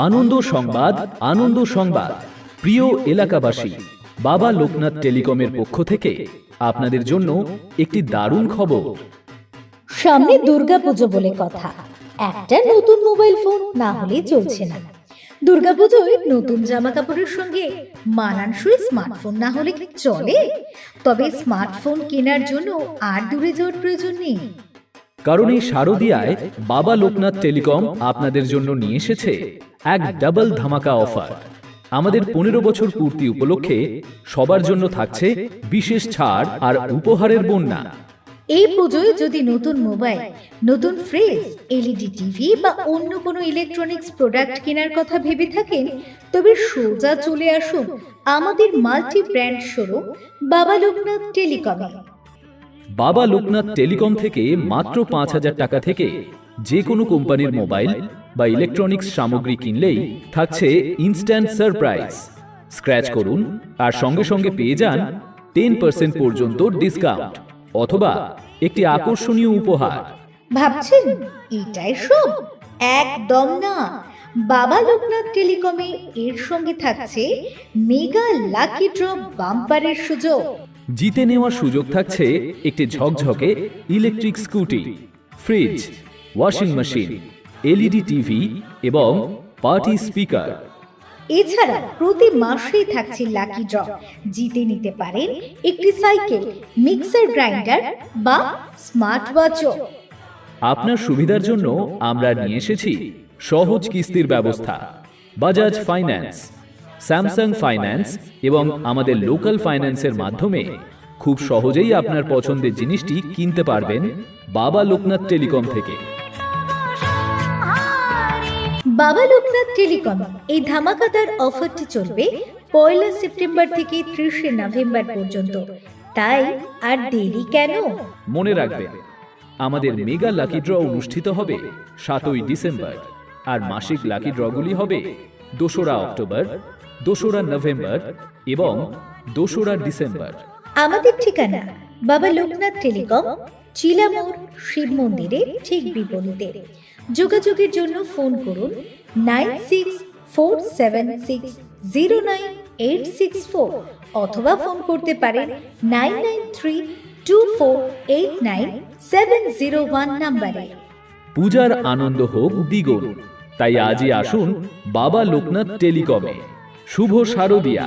আনন্দ সংবাদ, আনন্দ সংবাদ। প্রিয় এলাকাবাসী, বাবা লোকনাথ টেলিকমের পক্ষ থেকে আপনাদের জন্য একটি দারুণ খবর। সামনে দুর্গাপুজো বলে কথা, একটা নতুন মোবাইল ফোন না হলে চলছে না। দুর্গাপুজোয় নতুন জামা কাপড়ের সঙ্গে মানানসই স্মার্টফোন না হলে কি চলে? তবে স্মার্টফোন কেনার জন্য আর দূরে যাওয়ার প্রয়োজন নেই, কারণ এই শারদিয়ায় বাবা লোকনাথ টেলিকম আপনাদের জন্য নিয়ে এসেছে এক ডাবল ধামাকা অফার। আমাদের 15 বছর পূর্তি উপলক্ষে সবার জন্য থাকছে বিশেষ ছাড় আর উপহারের বন্যা। এই পুজোয় যদি নতুন মোবাইল, নতুন ফ্রিজ, এলইডি টিভি বা অন্য কোনো ইলেকট্রনিক্স প্রোডাক্ট কেনার কথা ভেবে থাকেন, তবে সোজা চলে আসুন আমাদের মাল্টি ব্র্যান্ড শোরুম বাবা লোকনাথ টেলিকমে। বাবা লোকনাথ টেলিকম থেকে মাত্র 5,000 টাকা থেকে যে কোনো কোম্পানির মোবাইল বা ইলেকট্রনিক্স সামগ্রী কিনলেই থাকছে ইনস্ট্যান্ট সারপ্রাইজ। স্ক্র্যাচ করুন আর সঙ্গে সঙ্গে পেয়ে যান 10% পর্যন্ত ডিসকাউন্ট অথবা একটি আকর্ষণীয় উপহার। ভাবছেন এটাই সব? একদম না। বাবা লোকনাথ টেলিকমে এর সঙ্গে থাকছে মেগা লাকি ড্র বাম্পারের সুযোগ। জিতে নেওয়ার সুযোগ থাকছে একটি ঝকঝকে electric scooty, fridge, washing machine, LED TV এবং পার্টি স্পিকার। এছাড়া প্রতি মাসেই থাকছে লাকি ড্র। জিতে নিতে পারেন একটি সাইকেল, মিক্সার গ্রাইন্ডার বা স্মার্ট ওয়াচও। আপনার সুবিধার জন্য আমরা নিয়ে এসেছি সহজ কিস্তির ব্যবস্থা। বাজাজ ফাইন্যান্স, স্যামসাং ফাইন্যান্স এবং আমাদের লোকাল ফাইন্যান্সের মাধ্যমে খুব সহজেই আপনার পছন্দের জিনিসটি কিনতে পারবেন বাবা লোকনাথ টেলিকম থেকে। বাবা লোকনাথ টেলিকম এই ধামাকাদার অফারটি চলবে 1 সেপ্টেম্বর থেকে 30 নভেম্বর পর্যন্ত। তাই আর দেরি কেন? মনে রাখবেন, আমাদের মেগা লাকি ড্র অনুষ্ঠিত হবে 7ই ডিসেম্বর আর মাসিক লাকি ড্রগুলি হবে 2রা অক্টোবর, 2রা নভেম্বর এবং 2রা ডিসেম্বর। আমাদের ঠিকানা বাবা লোকনাথ টেলিকম, চিলামোড় শিব মন্দিরের ঠিক বিপরীতে। যোগাযোগের জন্য ফোন করুন 9647609864 অথবা ফোন করতে পারেন 9932489701 নম্বরে। পূজার আনন্দ হোক দ্বিগুণ, তাই আজই আসুন বাবা লোকনাথ টেলিকমে। শুভ শারদিয়া।